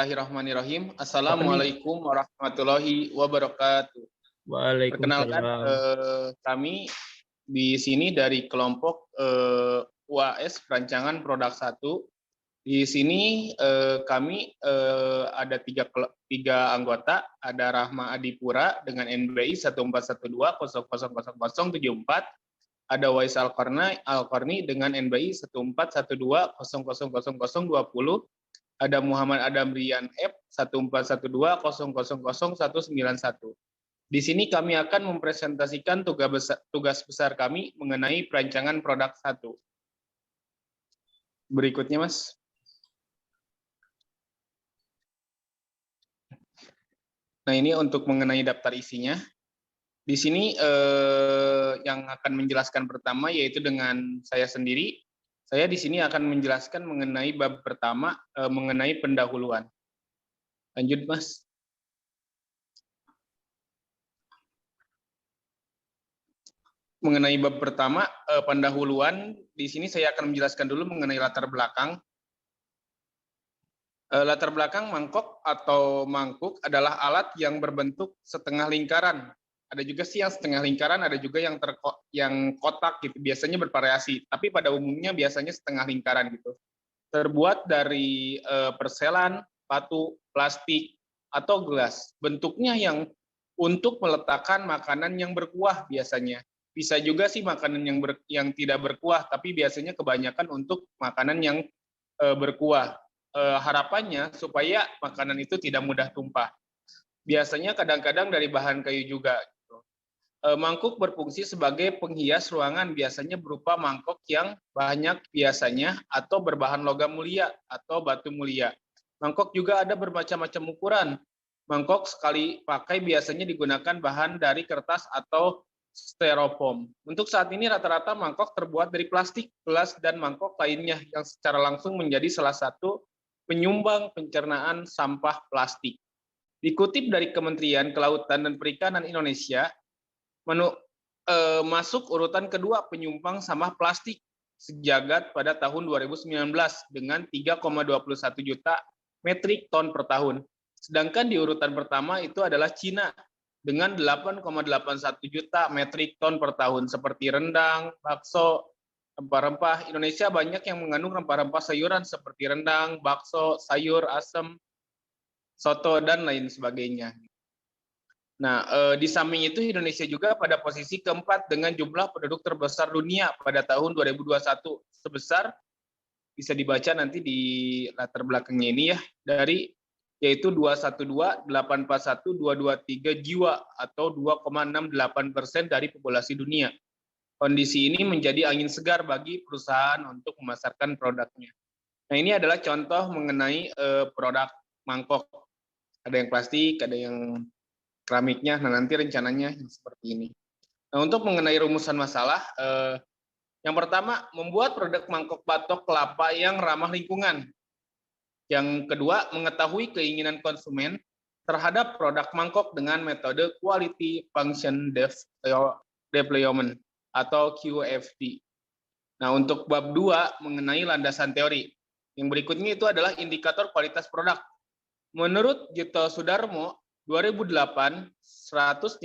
Bismillahirrahmanirrahim. Apa nih? Assalamualaikum warahmatullahi wabarakatuh. Perkenalkan, Waalaikumsalam. kami di sini dari kelompok UAS Perancangan Produk 1. Di sini kami ada tiga anggota, ada Rahma Adipura dengan NBI 14120000074, ada Wais Alqarni dengan NBI 141200020, ada Muhammad Adam Rian F 14120000191. Di sini kami akan mempresentasikan tugas besar kami mengenai perancangan produk 1. Berikutnya, Mas. Nah, ini untuk mengenai daftar isinya. Di sini yang akan menjelaskan pertama yaitu dengan saya sendiri. Saya di sini akan menjelaskan mengenai bab pertama, mengenai pendahuluan. Lanjut, Mas. Mengenai bab pertama, pendahuluan, di sini saya akan menjelaskan dulu mengenai latar belakang. Latar belakang mangkok atau mangkuk adalah alat yang berbentuk setengah lingkaran. Ada juga sih yang setengah lingkaran, ada juga yang kotak gitu. Biasanya bervariasi, tapi pada umumnya biasanya setengah lingkaran gitu. Terbuat dari perselan, batu, plastik, atau gelas. Bentuknya yang untuk meletakkan makanan yang berkuah biasanya. Bisa juga sih makanan yang tidak berkuah, tapi biasanya kebanyakan untuk makanan yang berkuah. Harapannya supaya makanan itu tidak mudah tumpah. Biasanya kadang-kadang dari bahan kayu juga. Mangkuk berfungsi sebagai penghias ruangan, biasanya berupa mangkok yang banyak biasanya atau berbahan logam mulia atau batu mulia. Mangkok juga ada bermacam-macam ukuran. Mangkok sekali pakai biasanya digunakan bahan dari kertas atau styrofoam. Untuk saat ini rata-rata mangkok terbuat dari plastik, gelas, dan mangkok lainnya yang secara langsung menjadi salah satu penyumbang pencernaan sampah plastik. Dikutip dari Kementerian Kelautan dan Perikanan Indonesia, masuk urutan kedua penyumbang sampah plastik sejagat pada tahun 2019 dengan 3,21 juta metrik ton per tahun. Sedangkan di urutan pertama itu adalah Cina dengan 8,81 juta metrik ton per tahun, seperti rendang, bakso, rempah-rempah. Indonesia banyak yang mengandung rempah-rempah sayuran seperti rendang, bakso, sayur asem, soto, dan lain sebagainya. Nah, di samping itu Indonesia juga pada posisi keempat dengan jumlah penduduk terbesar dunia pada tahun 2021 sebesar, bisa dibaca nanti di latar belakangnya ini ya, yaitu 212.841.223 jiwa atau 2,68% dari populasi dunia. Kondisi ini menjadi angin segar bagi perusahaan untuk memasarkan produknya. Nah, ini adalah contoh mengenai produk mangkok. Ada yang plastik, ada yang keramiknya. Nah, nanti rencananya seperti ini. Nah, untuk mengenai rumusan masalah, yang pertama, membuat produk mangkok batok kelapa yang ramah lingkungan. Yang kedua, mengetahui keinginan konsumen terhadap produk mangkok dengan metode Quality Function Deployment atau QFD. Nah, untuk bab 2 mengenai landasan teori. Yang berikutnya itu adalah indikator kualitas produk. Menurut Jito Sudarmo, 2008, 155,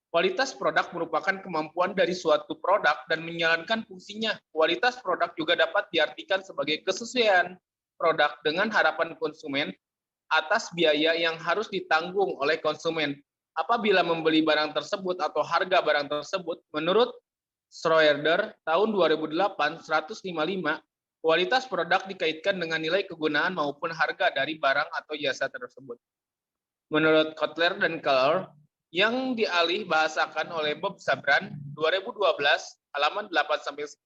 kualitas produk merupakan kemampuan dari suatu produk dan menjalankan fungsinya. Kualitas produk juga dapat diartikan sebagai kesesuaian produk dengan harapan konsumen atas biaya yang harus ditanggung oleh konsumen apabila membeli barang tersebut atau harga barang tersebut. Menurut Schroeder, tahun 2008, 155, kualitas produk dikaitkan dengan nilai kegunaan maupun harga dari barang atau jasa tersebut. Menurut Kotler dan Keller, yang dialih bahasakan oleh Bob Sabran, 2012, halaman 8-10,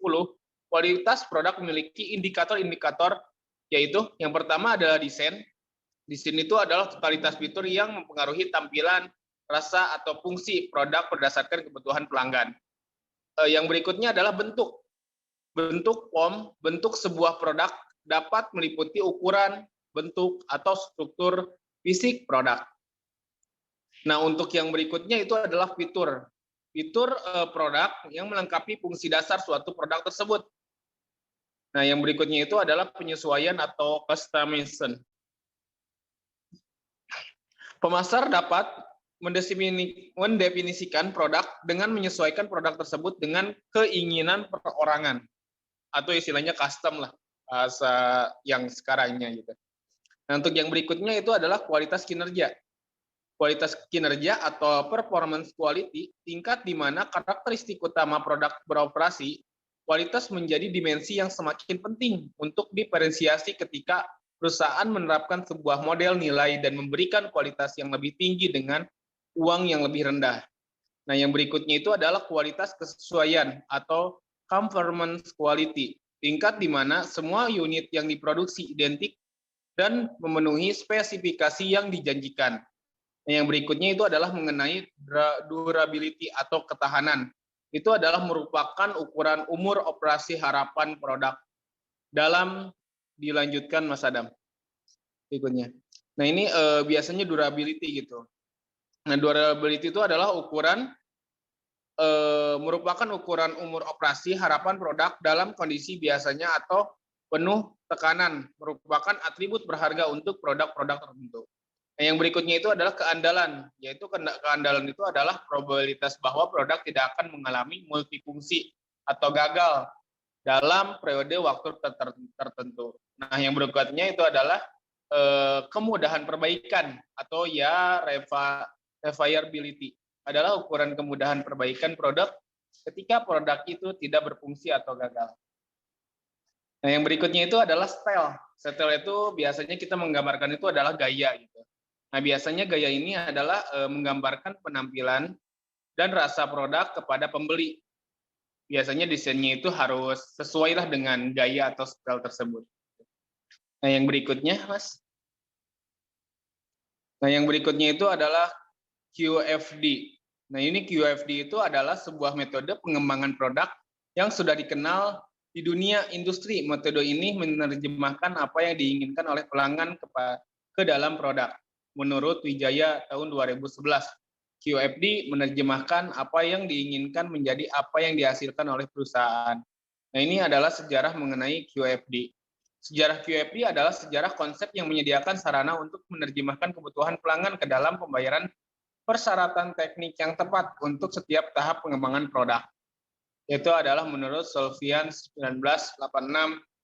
kualitas produk memiliki indikator-indikator, yaitu yang pertama adalah desain. Desain itu adalah totalitas fitur yang mempengaruhi tampilan, rasa, atau fungsi produk berdasarkan kebutuhan pelanggan. Yang berikutnya adalah bentuk. Bentuk form, bentuk sebuah produk dapat meliputi ukuran, bentuk, atau struktur fisik produk. Nah, untuk yang berikutnya itu adalah fitur. Fitur produk yang melengkapi fungsi dasar suatu produk tersebut. Nah, yang berikutnya itu adalah penyesuaian atau customization. Pemasar dapat mendefinisikan produk dengan menyesuaikan produk tersebut dengan keinginan perorangan atau istilahnya custom lah bahasa yang sekarangnya gitu. Nah, untuk yang berikutnya itu adalah kualitas kinerja. Kualitas kinerja atau performance quality, tingkat di mana karakteristik utama produk beroperasi, kualitas menjadi dimensi yang semakin penting untuk diferensiasi ketika perusahaan menerapkan sebuah model nilai dan memberikan kualitas yang lebih tinggi dengan uang yang lebih rendah. Nah, yang berikutnya itu adalah kualitas kesesuaian atau conformance quality, tingkat di mana semua unit yang diproduksi identik dan memenuhi spesifikasi yang dijanjikan. Nah, yang berikutnya itu adalah mengenai durability atau ketahanan. Itu adalah merupakan ukuran umur operasi harapan produk dalam dilanjutkan Mas Adam. Berikutnya. Nah, ini biasanya durability gitu. Nah, durability itu adalah ukuran merupakan ukuran umur operasi harapan produk dalam kondisi biasanya atau penuh tekanan, merupakan atribut berharga untuk produk-produk tertentu. Nah, yang berikutnya itu adalah keandalan, yaitu keandalan itu adalah probabilitas bahwa produk tidak akan mengalami multifungsi atau gagal dalam periode waktu tertentu. Nah, yang berikutnya itu adalah kemudahan perbaikan atau ya reviability, adalah ukuran kemudahan perbaikan produk ketika produk itu tidak berfungsi atau gagal. Nah, yang berikutnya itu adalah style. Style itu biasanya kita menggambarkan itu adalah gaya gitu. Nah, biasanya gaya ini adalah menggambarkan penampilan dan rasa produk kepada pembeli. Biasanya desainnya itu harus sesuai lah dengan gaya atau style tersebut. Nah, yang berikutnya, Mas. Nah, yang berikutnya itu adalah QFD. Nah, ini QFD itu adalah sebuah metode pengembangan produk yang sudah dikenal di dunia industri. Metode ini menerjemahkan apa yang diinginkan oleh pelanggan ke dalam produk. Menurut Wijaya tahun 2011, QFD menerjemahkan apa yang diinginkan menjadi apa yang dihasilkan oleh perusahaan. Nah, ini adalah sejarah mengenai QFD. Sejarah QFD adalah sejarah konsep yang menyediakan sarana untuk menerjemahkan kebutuhan pelanggan ke dalam pembayaran persyaratan teknik yang tepat untuk setiap tahap pengembangan produk. Itu adalah menurut Solvian 1986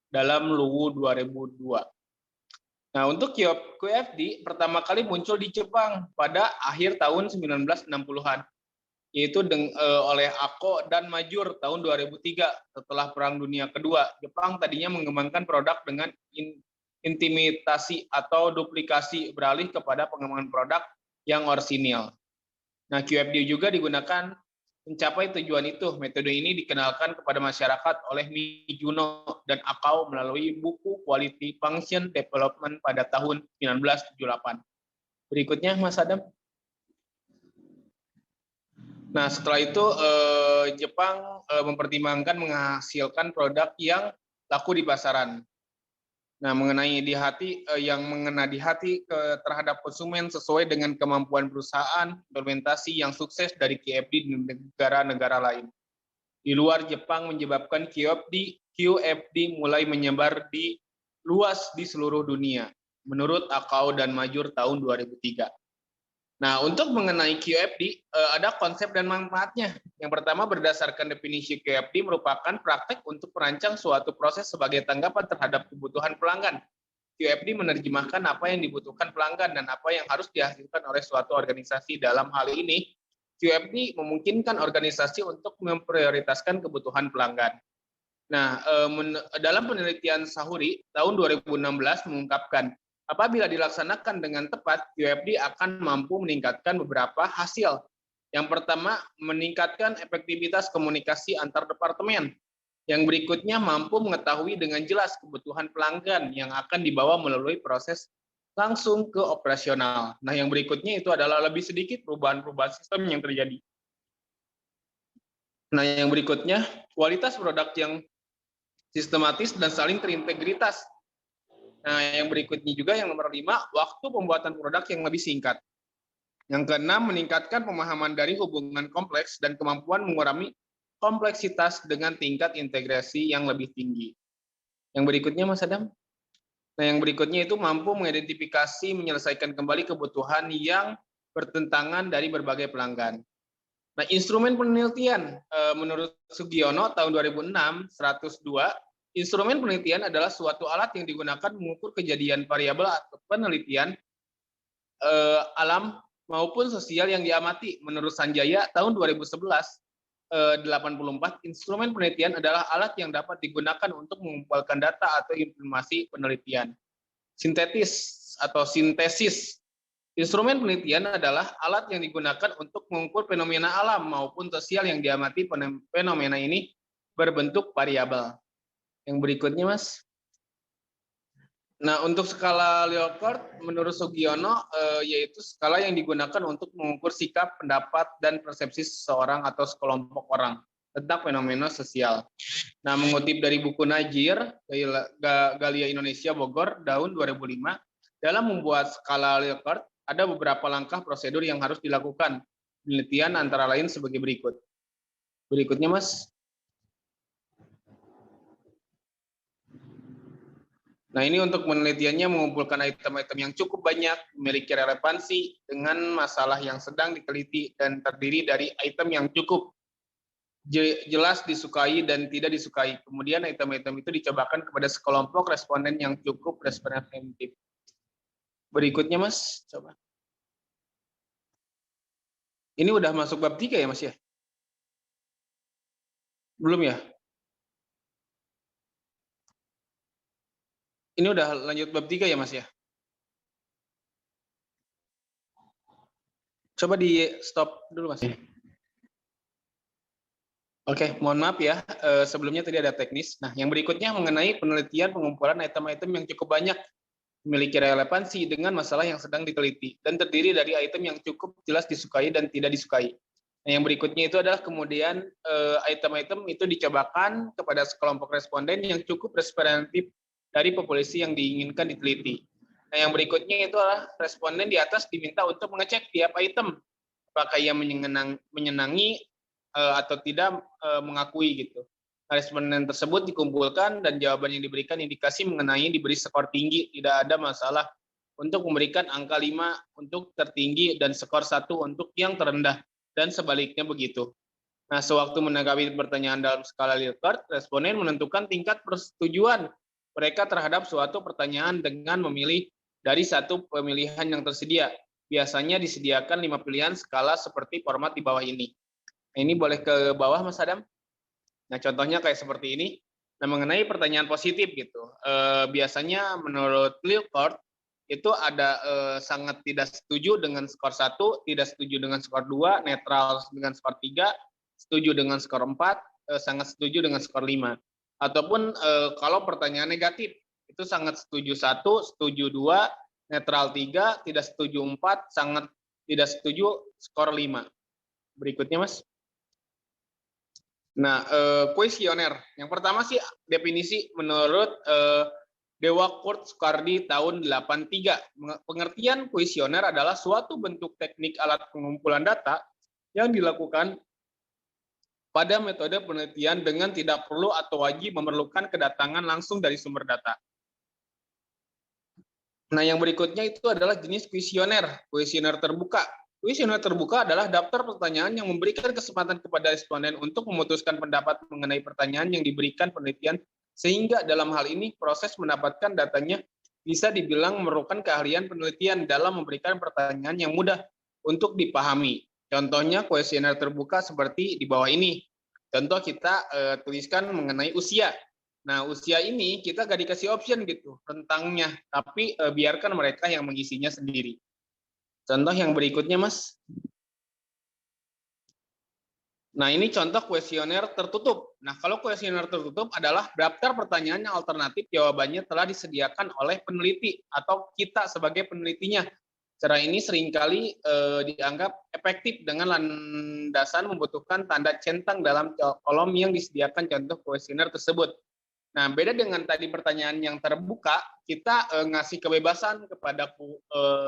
dalam LUWU 2002. Nah, untuk QFD pertama kali muncul di Jepang pada akhir tahun 1960-an, yaitu oleh Ako dan Majur tahun 2003 setelah Perang Dunia Kedua. Jepang tadinya mengembangkan produk dengan intimidasi atau duplikasi beralih kepada pengembangan produk yang orsinil. Nah, QFD juga digunakan mencapai tujuan itu. Metode ini dikenalkan kepada masyarakat oleh Mizuno dan Akao melalui buku Quality Function Development pada tahun 1978. Berikutnya, Mas Adam. Nah, setelah itu Jepang mempertimbangkan menghasilkan produk yang laku di pasaran. Nah, mengenai yang mengena di hati terhadap konsumen sesuai dengan kemampuan perusahaan, implementasi yang sukses dari QFD di negara-negara lain. Di luar Jepang menyebabkan QFD mulai menyebar luas di seluruh dunia, menurut Akao dan Majur tahun 2003. Nah, untuk mengenai QFD, ada konsep dan manfaatnya. Yang pertama, berdasarkan definisi QFD merupakan praktek untuk merancang suatu proses sebagai tanggapan terhadap kebutuhan pelanggan. QFD menerjemahkan apa yang dibutuhkan pelanggan dan apa yang harus dihasilkan oleh suatu organisasi. Dalam hal ini, QFD memungkinkan organisasi untuk memprioritaskan kebutuhan pelanggan. Nah, dalam penelitian Sahuri tahun 2016 mengungkapkan, apabila dilaksanakan dengan tepat, QFD akan mampu meningkatkan beberapa hasil. Yang pertama, meningkatkan efektivitas komunikasi antar departemen. Yang berikutnya, mampu mengetahui dengan jelas kebutuhan pelanggan yang akan dibawa melalui proses langsung ke operasional. Nah, yang berikutnya itu adalah lebih sedikit perubahan-perubahan sistem yang terjadi. Nah, yang berikutnya, kualitas produk yang sistematis dan saling terintegritas. Nah, yang berikutnya juga yang nomor 5, waktu pembuatan produk yang lebih singkat. Yang keenam, meningkatkan pemahaman dari hubungan kompleks dan kemampuan mengurangi kompleksitas dengan tingkat integrasi yang lebih tinggi. Yang berikutnya, Mas Adam. Nah, yang berikutnya itu mampu mengidentifikasi, menyelesaikan kembali kebutuhan yang bertentangan dari berbagai pelanggan. Nah, instrumen penelitian menurut Sugiono tahun 2006 102, instrumen penelitian adalah suatu alat yang digunakan mengukur kejadian variabel atau penelitian alam maupun sosial yang diamati. Menurut Sanjaya tahun 2011 84, instrumen penelitian adalah alat yang dapat digunakan untuk mengumpulkan data atau informasi penelitian. Sintesis. Instrumen penelitian adalah alat yang digunakan untuk mengukur fenomena alam maupun sosial yang diamati. Fenomena ini berbentuk variabel. Yang berikutnya, Mas. Nah, untuk skala Likert menurut Sugiono yaitu skala yang digunakan untuk mengukur sikap, pendapat, dan persepsi seseorang atau sekelompok orang tentang fenomena sosial. Nah, mengutip dari buku Najir, Galia Indonesia Bogor, tahun 2005, dalam membuat skala Likert, ada beberapa langkah prosedur yang harus dilakukan. Penelitian antara lain sebagai berikut. Berikutnya, Mas. Nah, ini untuk penelitiannya mengumpulkan item-item yang cukup banyak, memiliki relevansi dengan masalah yang sedang diteliti, dan terdiri dari item yang cukup jelas disukai dan tidak disukai. Kemudian item-item itu dicobakan kepada sekelompok responden yang cukup representatif. Berikutnya, Mas, coba. Ini udah masuk bab 3 ya, Mas ya? Belum ya? Ini udah lanjut bab 3 ya, Mas ya? Coba di stop dulu, Mas. Oke, mohon maaf ya, sebelumnya tadi ada teknis. Nah, yang berikutnya mengenai penelitian pengumpulan item-item yang cukup banyak, memiliki relevansi dengan masalah yang sedang diteliti, dan terdiri dari item yang cukup jelas disukai dan tidak disukai. Nah, yang berikutnya itu adalah kemudian item-item itu dicobakan kepada sekelompok responden yang cukup representatif dari populasi yang diinginkan diteliti. Nah, yang berikutnya itu adalah responden di atas diminta untuk mengecek tiap item, apakah ia menyenangi atau tidak mengakui gitu. Responden tersebut dikumpulkan dan jawaban yang diberikan indikasi mengenai diberi skor tinggi, tidak ada masalah untuk memberikan angka 5 untuk tertinggi dan skor 1 untuk yang terendah, dan sebaliknya begitu. Nah, sewaktu menanggapi pertanyaan dalam skala Likert, responden menentukan tingkat persetujuan mereka terhadap suatu pertanyaan dengan memilih dari satu pemilihan yang tersedia. Biasanya disediakan 5 pilihan skala seperti format di bawah ini. Nah, ini boleh ke bawah, Mas Adam. Nah, contohnya kayak seperti ini. Nah, mengenai pertanyaan positif gitu, biasanya menurut Likert itu ada sangat tidak setuju dengan skor 1, tidak setuju dengan skor 2, netral dengan skor 3, setuju dengan skor 4, sangat setuju dengan skor 5. Ataupun kalau pertanyaan negatif, itu sangat setuju 1, setuju 2, netral 3, tidak setuju 4, sangat tidak setuju skor 5. Berikutnya, Mas. Nah, kuesioner. Yang pertama sih definisi menurut Dewa Kurt Sukardi tahun 83. Pengertian kuesioner adalah suatu bentuk teknik alat pengumpulan data yang dilakukan pada metode penelitian dengan tidak perlu atau wajib memerlukan kedatangan langsung dari sumber data. Nah, yang berikutnya itu adalah jenis kuesioner. Kuesioner terbuka. Kuesioner terbuka adalah daftar pertanyaan yang memberikan kesempatan kepada responden untuk memutuskan pendapat mengenai pertanyaan yang diberikan penelitian, sehingga dalam hal ini proses mendapatkan datanya bisa dibilang memerlukan keahlian penelitian dalam memberikan pertanyaan yang mudah untuk dipahami. Contohnya kuesioner terbuka seperti di bawah ini. Contoh kita tuliskan mengenai usia. Nah, usia ini kita gak dikasih option gitu, rentangnya, tapi biarkan mereka yang mengisinya sendiri. Contoh yang berikutnya, Mas. Nah, ini contoh kuesioner tertutup. Nah, kalau kuesioner tertutup adalah daftar pertanyaan yang alternatif jawabannya telah disediakan oleh peneliti atau kita sebagai penelitinya. Cara ini seringkali dianggap efektif dengan landasan membutuhkan tanda centang dalam kolom yang disediakan contoh kuesioner tersebut. Nah, beda dengan tadi pertanyaan yang terbuka, kita ngasih kebebasan kepada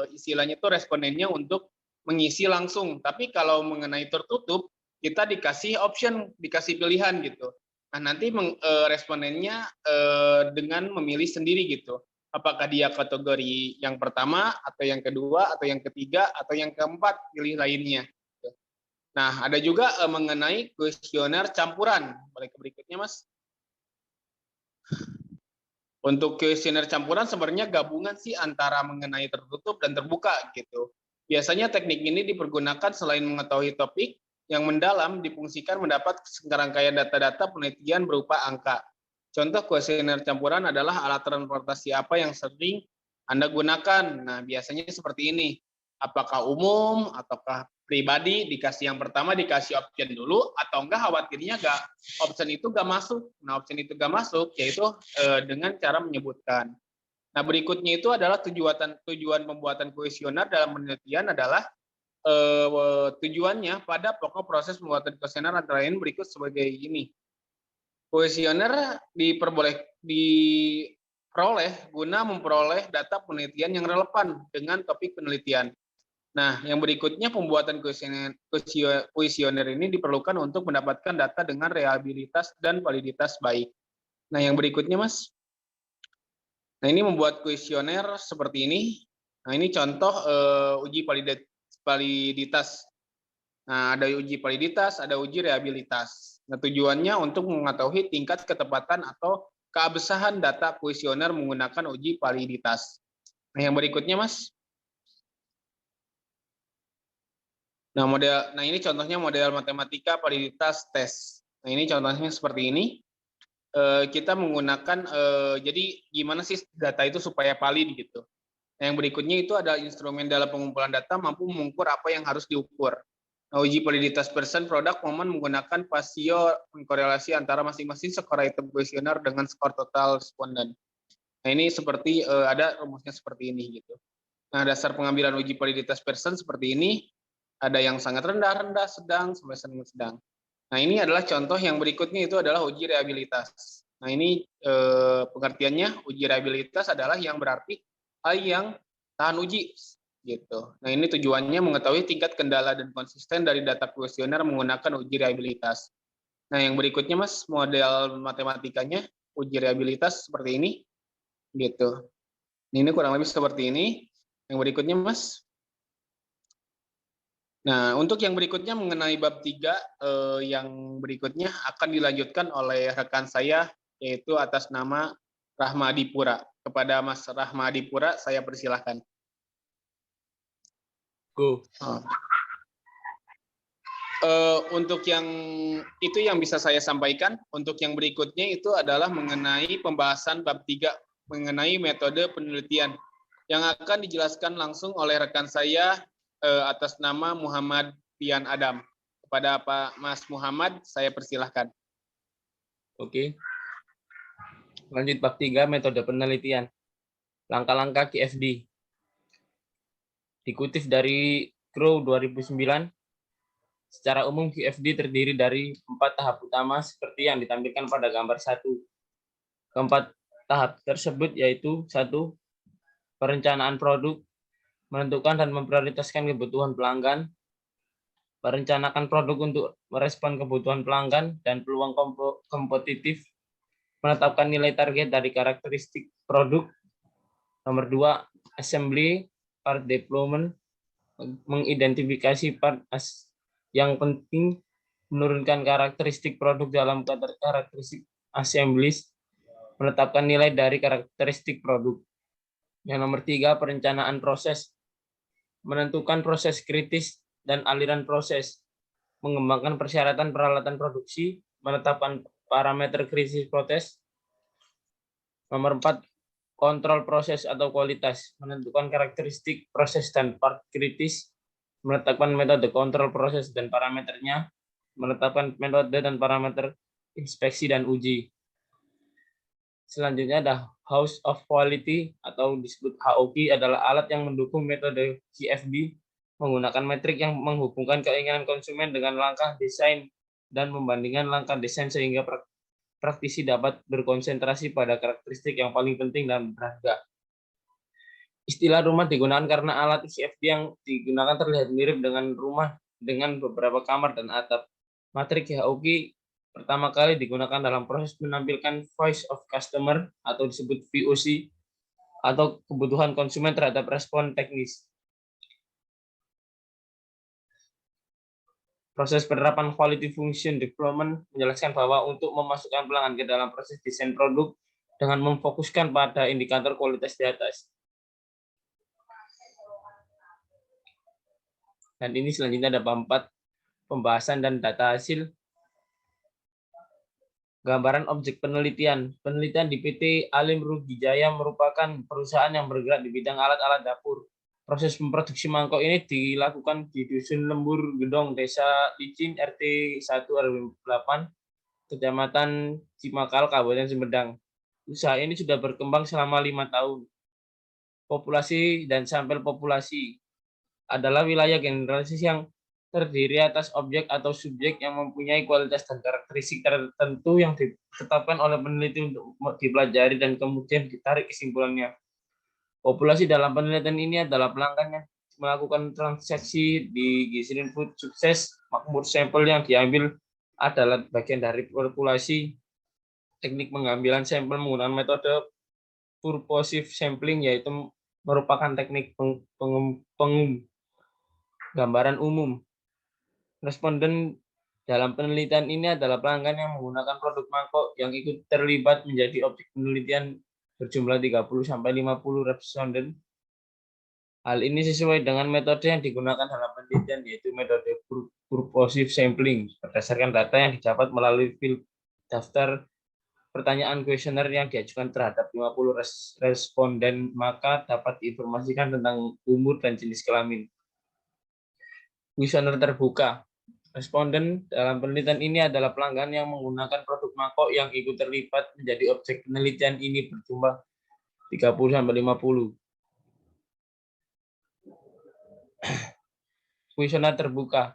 istilahnya itu respondennya untuk mengisi langsung. Tapi kalau mengenai tertutup, kita dikasih option, dikasih pilihan gitu. Nah, nanti respondennya dengan memilih sendiri gitu. Apakah dia kategori yang pertama, atau yang kedua, atau yang ketiga, atau yang keempat, pilih lainnya. Nah, ada juga mengenai kuesioner campuran. Boleh ke berikutnya, Mas. Untuk kuesioner campuran sebenarnya gabungan sih antara mengenai tertutup dan terbuka gitu. Biasanya teknik ini dipergunakan selain mengetahui topik yang mendalam, difungsikan mendapat serangkaian data-data penelitian berupa angka. Contoh kuesioner campuran adalah alat transportasi apa yang sering Anda gunakan. Nah, biasanya seperti ini. Apakah umum ataukah pribadi, dikasih yang pertama dikasih option dulu, atau enggak khawatirnya option itu enggak masuk. Nah, option itu enggak masuk, yaitu dengan cara menyebutkan. Nah, berikutnya itu adalah tujuan pembuatan kuesioner dalam penelitian adalah tujuannya pada pokok proses pembuatan kuesioner antara lain berikut sebagai ini. Kuesioner diperoleh guna memperoleh data penelitian yang relevan dengan topik penelitian. Nah, yang berikutnya pembuatan kuesioner ini diperlukan untuk mendapatkan data dengan reliabilitas dan validitas baik. Nah, yang berikutnya, Mas. Nah, ini membuat kuesioner seperti ini. Nah, ini contoh uji validitas. Nah, ada uji validitas, ada uji reliabilitas. Nah, tujuannya untuk mengetahui tingkat ketepatan atau keabsahan data kuesioner menggunakan uji validitas. Nah, yang berikutnya, Mas. Nah, ini contohnya model matematika validitas tes. Nah, ini contohnya seperti ini. Kita menggunakan jadi gimana sih data itu supaya valid gitu. Nah, yang berikutnya itu ada instrumen dalam pengumpulan data mampu mengukur apa yang harus diukur. Nah, uji validitas persen produk momen menggunakan pasio korelasi antara masing-masing skor item kuesioner dengan skor total responden. Nah, ini seperti ada rumusnya seperti ini gitu. Nah, dasar pengambilan uji validitas persen seperti ini. Ada yang sangat rendah, sedang, sampai sangat sedang. Nah, ini adalah contoh yang berikutnya itu adalah uji reliabilitas. Nah, ini pengertiannya uji reliabilitas adalah yang berarti hal yang tahan uji gitu. Nah, ini tujuannya mengetahui tingkat kendala dan konsisten dari data kuesioner menggunakan uji reliabilitas. Nah, yang berikutnya, Mas, model matematikanya uji reliabilitas seperti ini gitu. Ini kurang lebih seperti ini. Yang berikutnya, Mas. Nah, untuk yang berikutnya mengenai bab 3, yang berikutnya akan dilanjutkan oleh rekan saya, yaitu atas nama Rahma Adipura. Kepada Mas Rahma Adipura, saya persilahkan. Go. Untuk yang itu yang bisa saya sampaikan. Untuk yang berikutnya itu adalah mengenai pembahasan bab 3, mengenai metode penelitian, yang akan dijelaskan langsung oleh rekan saya, atas nama Muhammad Pian Adam. Kepada Pak Mas Muhammad, saya persilahkan. Oke. Lanjut bab 3, metode penelitian. Langkah-langkah QFD. Dikutip dari Crow 2009, secara umum QFD terdiri dari 4 tahap utama seperti yang ditampilkan pada gambar 1. Keempat tahap tersebut yaitu 1. Perencanaan produk, menentukan dan memprioritaskan kebutuhan pelanggan, merencanakan produk untuk merespon kebutuhan pelanggan dan peluang kompetitif, menetapkan nilai target dari karakteristik produk. Nomor 2, assembly, part deployment, mengidentifikasi part yang penting, menurunkan karakteristik produk dalam karakteristik assemblies, menetapkan nilai dari karakteristik produk. Yang nomor 3, perencanaan proses, menentukan proses kritis dan aliran proses, mengembangkan persyaratan peralatan produksi, menetapkan parameter krisis proses. Nomor 4, kontrol proses atau kualitas, menentukan karakteristik proses dan part kritis, menetapkan metode kontrol proses dan parameternya, menetapkan metode dan parameter inspeksi dan uji. Selanjutnya ada House of Quality atau disebut HOQ, adalah alat yang mendukung metode QFD menggunakan metrik yang menghubungkan keinginan konsumen dengan langkah desain dan membandingkan langkah desain sehingga praktisi dapat berkonsentrasi pada karakteristik yang paling penting dan berharga. Istilah rumah digunakan karena alat QFD yang digunakan terlihat mirip dengan rumah dengan beberapa kamar dan atap. Matrik HOQ pertama kali digunakan dalam proses menampilkan Voice of Customer atau disebut VOC atau kebutuhan konsumen terhadap respon teknis. Proses penerapan quality function development menjelaskan bahwa untuk memasukkan pelanggan ke dalam proses desain produk dengan memfokuskan pada indikator kualitas di atas. Dan ini selanjutnya ada bab 4, pembahasan dan data hasil. Gambaran objek penelitian. Penelitian di PT Alim Rugijaya merupakan perusahaan yang bergerak di bidang alat-alat dapur. Proses memproduksi mangkok ini dilakukan di Dusun Lembur Gedong, Desa Licin, RT 1 RW 8, Kecamatan Cimakal, Kabupaten Sumedang. Usaha ini sudah berkembang selama 5 tahun. Populasi dan sampel populasi adalah wilayah generalisasi yang terdiri atas objek atau subjek yang mempunyai kualitas dan karakteristik tertentu yang ditetapkan oleh peneliti untuk dipelajari dan kemudian ditarik kesimpulannya. Populasi dalam penelitian ini adalah pelanggan yang melakukan transaksi di Giselin Food sukses, makmur sampel yang diambil adalah bagian dari populasi. Teknik pengambilan sampel menggunakan metode purposive sampling, yaitu merupakan teknik penggambaran umum. Responden dalam penelitian ini adalah pelanggan yang menggunakan produk mangkok yang ikut terlibat menjadi objek penelitian berjumlah 30-50 responden. Hal ini sesuai dengan metode yang digunakan dalam penelitian, yaitu metode purposive sampling, berdasarkan data yang didapat melalui field daftar pertanyaan kuesioner yang diajukan terhadap 50 responden, maka dapat diinformasikan tentang umur dan jenis kelamin. Kuesioner terbuka. Responden dalam penelitian ini adalah pelanggan yang menggunakan produk mangkok yang ikut terlibat menjadi objek penelitian ini berjumlah 30-50. Kuesioner terbuka.